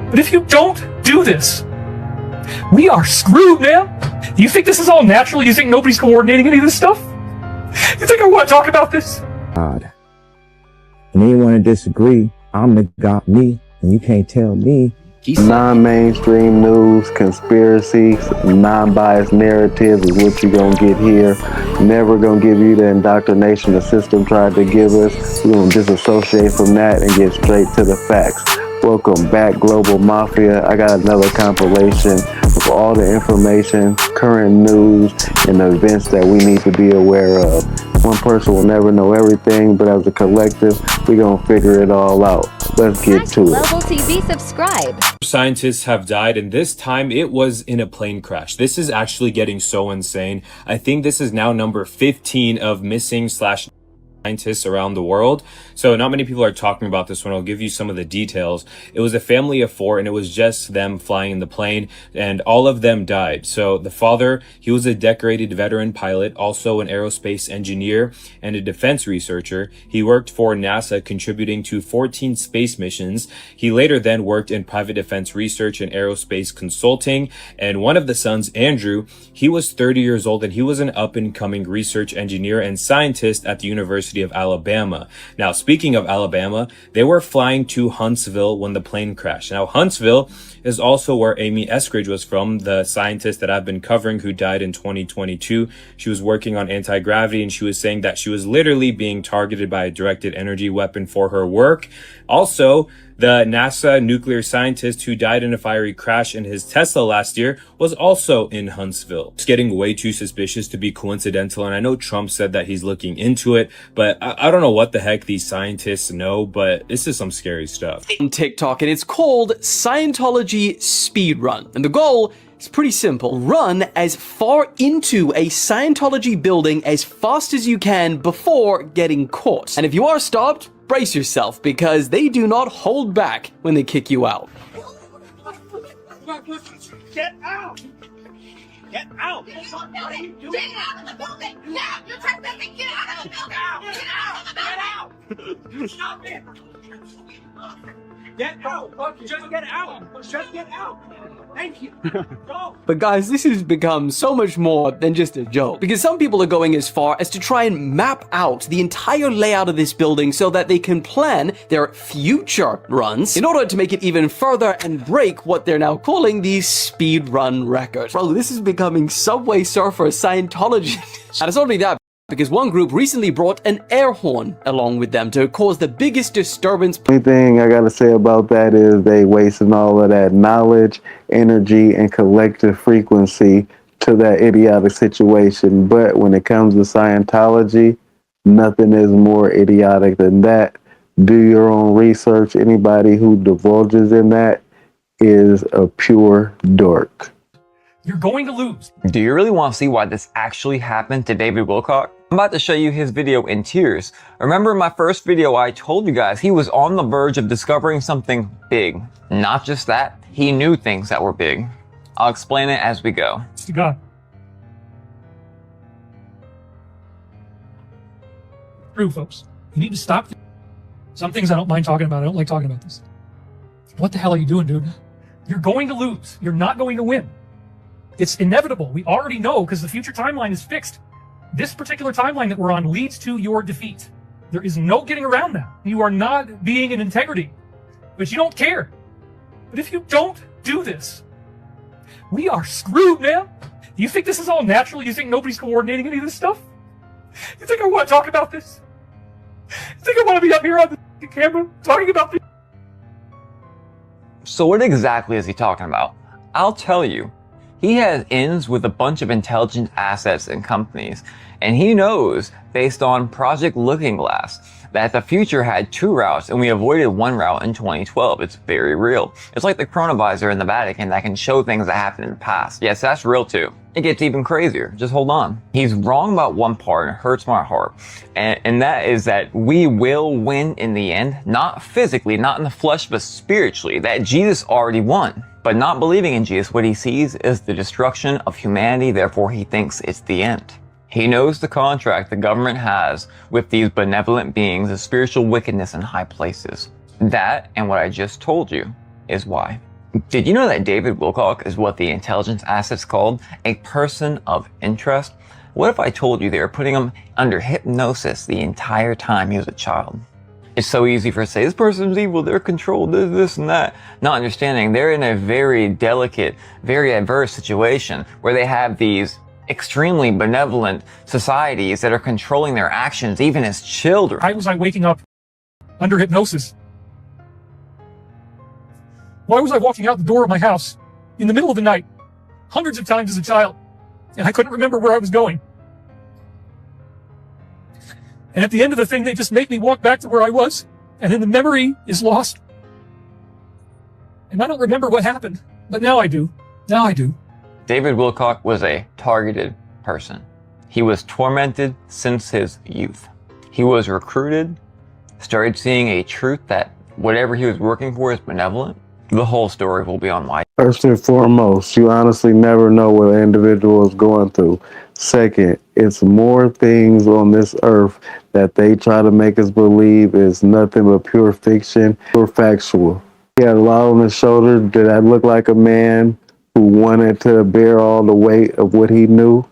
But if you don't do this, we are screwed, man. Do you think this is all natural? You think nobody's coordinating any of this stuff? You think I want to talk about this? God. And anyone to disagree, I'm the God, me, and you can't tell me. Non-mainstream news, conspiracies, non-biased narrative is what you're gonna get here. Never gonna give you the indoctrination the system tried to give us. We're gonna disassociate from that and get straight to the facts. Welcome back, Global Mafia. I got another compilation of all the information, current news, and the events that we need to be aware of. One person will never know everything, but as a collective, we're gonna figure it all out. Let's get to it. hGlobal TV, subscribe. Scientists have died, and this time it was in a plane crash. This is actually getting so insane. I think this is now number 15 of missing / scientists around the world. So not many people are talking about this one. I'll give you some of the details. It was a family of 4, and it was just them flying in the plane, and all of them died. So the father, he was a decorated veteran pilot, also an aerospace engineer and a defense researcher. He worked for NASA, contributing to 14 space missions. He later then worked in private defense research and aerospace consulting. And one of the sons, Andrew, he was 30 years old, and he was an up-and-coming research engineer and scientist at the University of Alabama. Now, speaking of Alabama, they were flying to Huntsville when the plane crashed. Now, Huntsville is also where Amy Eskridge was from, the scientist that I've been covering who died in 2022. She was working on anti-gravity, and she was saying that she was literally being targeted by a directed energy weapon for her work. Also, the NASA nuclear scientist who died in a fiery crash in his Tesla last year was also in Huntsville. It's getting way too suspicious to be coincidental, and I know Trump said that he's looking into it, but I don't know what the heck these scientists know, but this is some scary stuff. On TikTok, and it's called Scientology Speedrun, and the goal is pretty simple. Run as far into a Scientology building as fast as you can before getting caught. And if you are stopped, brace yourself, because they do not hold back when they kick you out. Get out! Get out! What are you doing? Get out of the building! Now! You're trespassing! Get out of the building! Get out! Get out! Stop it! Get out! Just get out! Just get out! Thank you! Go! But guys, this has become so much more than just a joke, because some people are going as far as to try and map out the entire layout of this building so that they can plan their future runs in order to make it even further and break what they're now calling the speed run record. Bro, this is becoming Subway Surfer Scientology. And it's not only that, because one group recently brought an air horn along with them to cause the biggest disturbance. Only thing I gotta say about that is they wasting all of that knowledge, energy, and collective frequency to that idiotic situation. But when it comes to Scientology, nothing is more idiotic than that. Do your own research. Anybody who divulges in that is a pure dork. You're going to lose. Do you really want to see why this actually happened to David Wilcock? I'm about to show you his video in tears. Remember in my first video, I told you guys he was on the verge of discovering something big. Not just that, he knew things that were big. I'll explain it as we go. It's to God. True, folks. You need to stop. Some things I don't mind talking about. I don't like talking about this. What the hell are you doing, dude? You're going to lose. You're not going to win. It's inevitable. We already know because the future timeline is fixed. This particular timeline that we're on leads to your defeat. There is no getting around that. You are not being in integrity, but you don't care. But if you don't do this, we are screwed, man. Do you think this is all natural? You think nobody's coordinating any of this stuff? You think I want to talk about this? You think I want to be up here on the camera talking about this? So what exactly is he talking about? I'll tell you. He has ins with a bunch of intelligent assets and companies, and he knows, based on Project Looking Glass, that the future had 2 routes and we avoided 1 route in 2012. It's very real. It's like the chronovisor in the Vatican that can show things that happened in the past. Yes, that's real too. It gets even crazier. Just hold on. He's wrong about one part and it hurts my heart. And that is that we will win in the end, not physically, not in the flesh, but spiritually, that Jesus already won. But not believing in Jesus, what he sees is the destruction of humanity, therefore he thinks it's the end. He knows the contract the government has with these benevolent beings of spiritual wickedness in high places. That, and what I just told you, is why. Did you know that David Wilcock is what the intelligence assets called a person of interest? What if I told you they were putting him under hypnosis the entire time he was a child? It's so easy for us to say, this person's evil, they're controlled, this and that. Not understanding they're in a very delicate, very adverse situation where they have these extremely benevolent societies that are controlling their actions even as children. Why was I waking up under hypnosis? Why was I walking out the door of my house in the middle of the night, hundreds of times as a child, and I couldn't remember where I was going? And at the end of the thing, they just make me walk back to where I was, and then the memory is lost. And I don't remember what happened, but now I do. Now I do. David Wilcock was a targeted person. He was tormented since his youth. He was recruited, started seeing a truth that whatever he was working for is benevolent. The whole story will be on my. First and foremost, you honestly never know what an individual is going through. Second, it's more things on this earth that they try to make us believe is nothing but pure fiction, pure factual. He had a lot on his shoulders. Did that look like a man who wanted to bear all the weight of what he knew,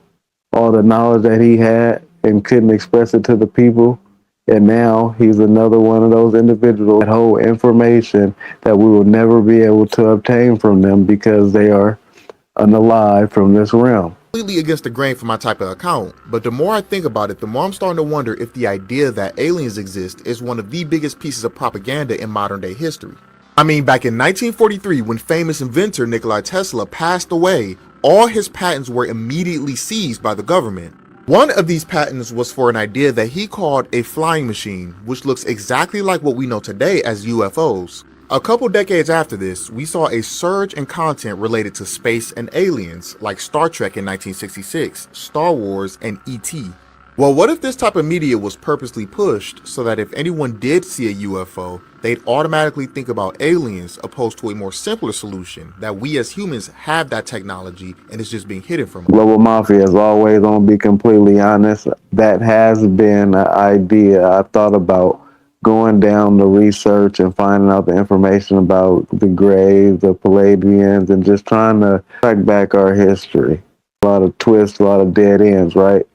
all the knowledge that he had, and couldn't express it to the people? And now he's another one of those individuals that hold information that we will never be able to obtain from them because they are unalive from this realm. Completely against the grain for my type of account, but the more I think about it, the more I'm starting to wonder if the idea that aliens exist is one of the biggest pieces of propaganda in modern day history. I mean, back in 1943, when famous inventor Nikola Tesla passed away, all his patents were immediately seized by the government. One of these patents was for an idea that he called a flying machine, which looks exactly like what we know today as UFOs. A couple decades after this, we saw a surge in content related to space and aliens, like Star Trek in 1966, Star Wars, and E.T. Well, what if this type of media was purposely pushed so that if anyone did see a UFO, they'd automatically think about aliens opposed to a more simpler solution that we as humans have that technology and it's just being hidden from us? Global Mafia, as always, I'm gonna be completely honest, that has been an idea I thought about going down the research and finding out the information about the Greys, the Palladians, and just trying to track back our history. A lot of twists, a lot of dead ends, right?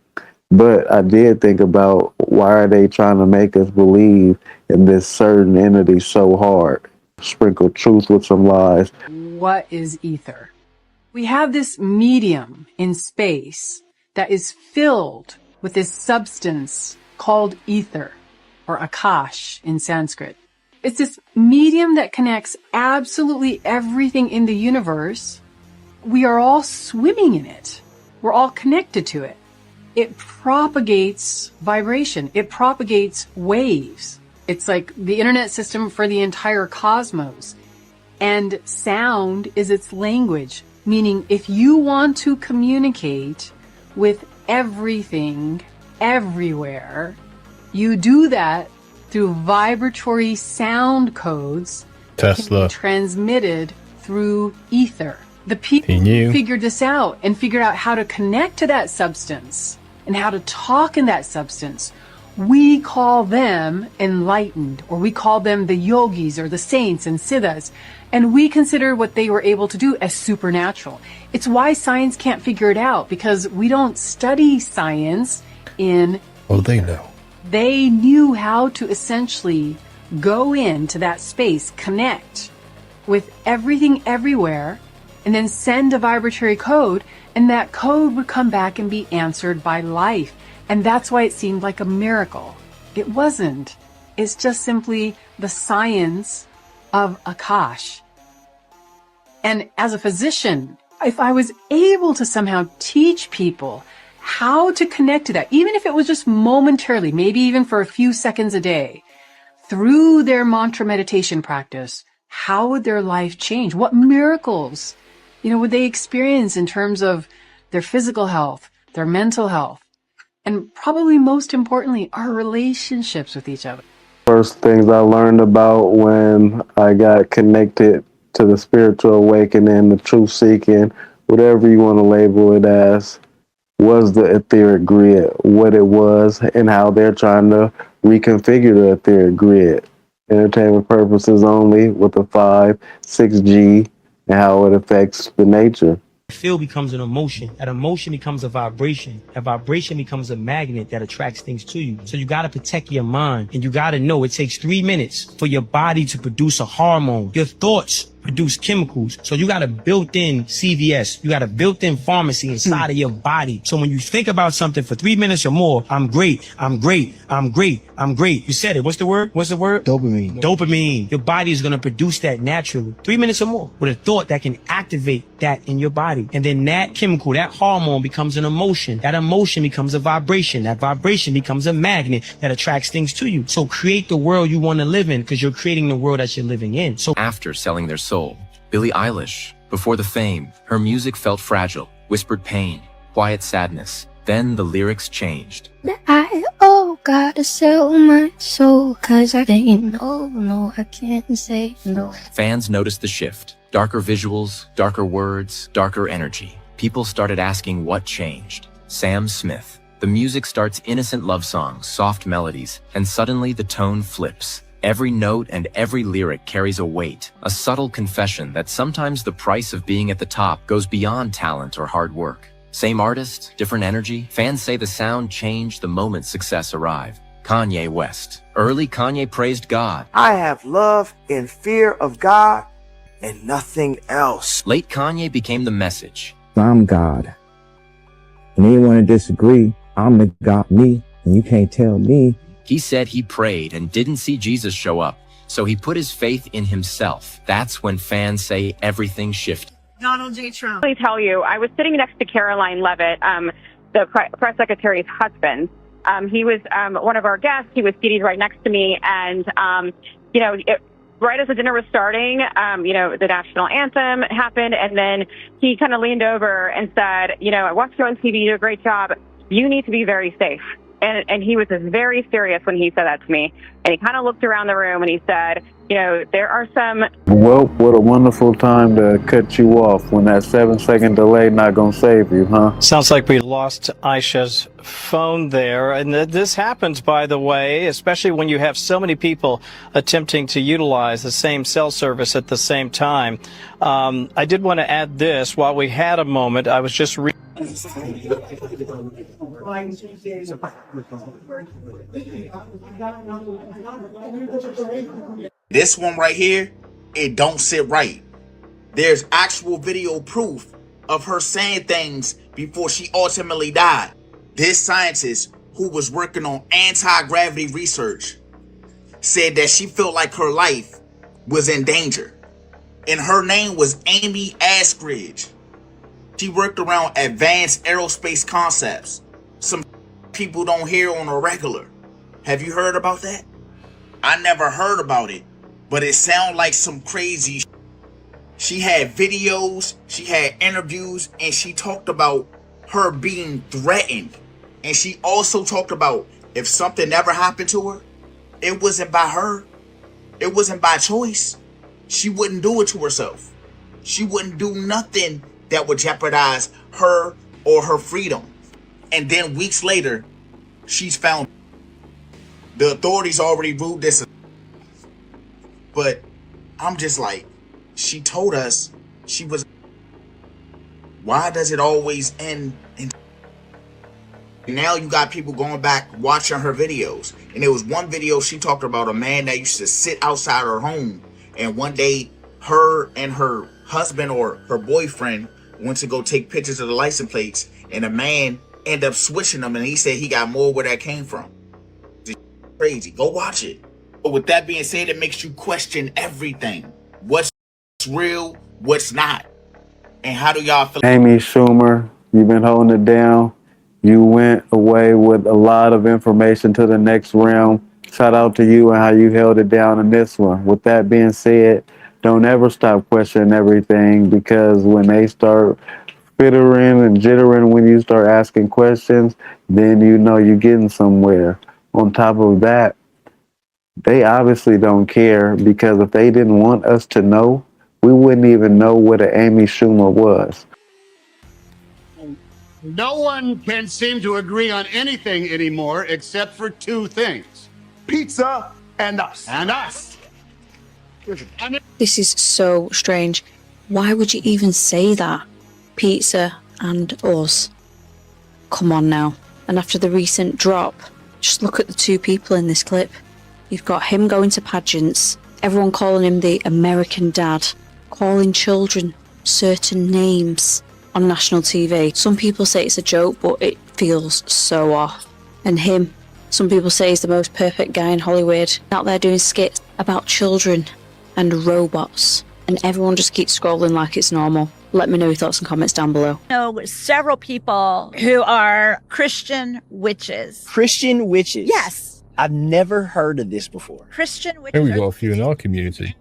But I did think about why are they trying to make us believe in this certain entity so hard? Sprinkle truth with some lies. What is ether? We have this medium in space that is filled with this substance called ether, or akash in Sanskrit. It's this medium that connects absolutely everything in the universe. We are all swimming in it. We're all connected to it. It propagates vibration. It propagates waves. It's like the internet system for the entire cosmos. And sound is its language, meaning if you want to communicate with everything, everywhere, you do that through vibratory sound codes Tesla transmitted through ether. The people who figured this out and figured out how to connect to that substance and how to talk in that substance, we call them enlightened, or we call them the yogis or the saints and siddhas, and we consider what they were able to do as supernatural. It's why science can't figure it out, because we don't study science in... Oh, they know. They knew how to essentially go into that space, connect with everything everywhere, and then send a vibratory code, and that code would come back and be answered by life. And that's why it seemed like a miracle. It wasn't. It's just simply the science of Akash. And as a physician, if I was able to somehow teach people how to connect to that, even if it was just momentarily, maybe even for a few seconds a day, through their mantra meditation practice, how would their life change? What miracles, would they experience in terms of their physical health, their mental health, and probably most importantly, our relationships with each other? First things I learned about when I got connected to the spiritual awakening, the truth seeking, whatever you want to label it as, was the etheric grid, what it was, and how they're trying to reconfigure the etheric grid. Entertainment purposes only, with the 5, 6G, and how it affects the nature. Feel becomes an emotion. That emotion becomes a vibration. That vibration becomes a magnet that attracts things to you. So you got to protect your mind, and you got to know it takes 3 minutes for your body to produce a hormone. Your thoughts produce chemicals. So you got a built-in CVS. You got a built-in pharmacy inside of your body. So when you think about something for 3 minutes or more, I'm great, I'm great, I'm great, I'm great. You said it. What's the word? What's the word? Dopamine. Dopamine. Your body is going to produce that naturally. 3 minutes or more with a thought that can activate that in your body. And then that chemical, that hormone becomes an emotion. That emotion becomes a vibration. That vibration becomes a magnet that attracts things to you. So create the world you want to live in, because you're creating the world that you're living in. So after selling their soul, Billie Eilish, before the fame, her music felt fragile, whispered pain, quiet sadness. Then the lyrics changed. Gotta sell my soul, cause I ain't no, I can't say no. Fans noticed the shift. Darker visuals, darker words, darker energy. People started asking what changed. Sam Smith. The music starts innocent love songs, soft melodies, and suddenly the tone flips. Every note and every lyric carries a weight, a subtle confession that sometimes the price of being at the top goes beyond talent or hard work. Same artist, different energy. Fans say the sound changed the moment success arrived. Kanye West. Early Kanye praised God. I have love and fear of God and nothing else. Late Kanye became the message. I'm God. And anyone to disagree, I'm the God me, and you can't tell me. He said he prayed and didn't see Jesus show up, so he put his faith in himself. That's when fans say everything shifted. Donald J. Trump. Let me tell you, I was sitting next to Caroline Levitt, the press secretary's husband. He was one of our guests. He was seated right next to me, and right as the dinner was starting, the national anthem happened, and then he kind of leaned over and said, I watched you on TV, you do a great job. You need to be very safe. And he was very serious when he said that to me. And he kind of looked around the room and he said, there are some... Well, what a wonderful time to cut you off when that 7-second delay not gonna save you, huh? Sounds like we lost Aisha's phone there. And this happens, by the way, especially when you have so many people attempting to utilize the same cell service at the same time. I did want to add this. While we had a moment, I was just reading... This one right here, it don't sit right. There's actual video proof of her saying things before she ultimately died. This scientist who was working on anti-gravity research said that she felt like her life was in danger. And her name was Amy Askridge. She worked around advanced aerospace concepts. Some people don't hear on a regular. Have you heard about that? I never heard about it, but it sounds like some crazy shit. She had videos, she had interviews, and she talked about her being threatened. And she also talked about if something ever happened to her, it wasn't by her. It wasn't by choice. She wouldn't do it to herself. She wouldn't do nothing that would jeopardize her or her freedom. And then weeks later, she's found. The authorities already ruled this. But I'm just like, she told us she was. Why does it always end in? Now you got people going back watching her videos. And there was one video she talked about a man that used to sit outside her home. And one day her and her husband or her boyfriend went to go take pictures of the license plates. And the man ended up switching them. And he said he got more where that came from. It's crazy. Go watch it. But with that being said, it makes you question everything. What's real, what's not. And how do y'all feel? Amy Schumer, you've been holding it down. You went away with a lot of information to the next realm. Shout out to you and how you held it down in this one. With that being said, don't ever stop questioning everything, because when they start fittering and jittering when you start asking questions, then you know you're getting somewhere. On top of that, they obviously don't care, because if they didn't want us to know, we wouldn't even know what an Amy Schumer was. No one can seem to agree on anything anymore except for two things. Pizza and us. And us. This is so strange. Why would you even say that? Pizza and us. Come on now. And after the recent drop, just look at the two people in this clip. You've got him going to pageants, everyone calling him the American dad, calling children certain names on national TV. Some people say it's a joke, but it feels so off. And him, some people say he's the most perfect guy in Hollywood, out there doing skits about children and robots. And everyone just keeps scrolling like it's normal. Let me know your thoughts and comments down below. I know several people who are Christian witches. Christian witches? Yes. I've never heard of this before. Christian witches. And we've got a few in our community.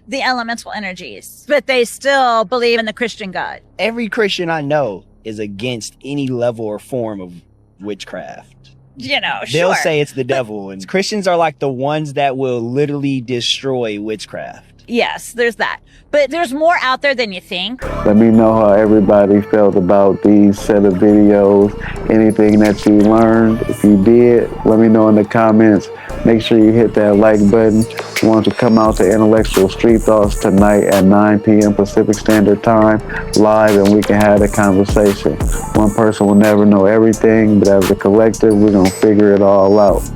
The elemental energies, but they still believe in the Christian God. Every Christian I know is against any level or form of witchcraft. You know, They'll sure. say it's the devil, and Christians are like the ones that will literally destroy witchcraft. Yes, there's that. But there's more out there than you think. Let me know how everybody felt about these set of videos. Anything that you learned. If you did, let me know in the comments. Make sure you hit that like button. We want to come out to Intellectual Street Thoughts tonight at 9 p.m. Pacific Standard Time, live, and we can have a conversation. One person will never know everything, but as a collective, we're going to figure it all out.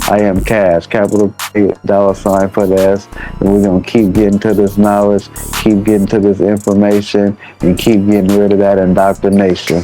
I am Cash, capital $, for the S, and we're going to keep getting to this knowledge, keep getting to this information, and keep getting rid of that indoctrination.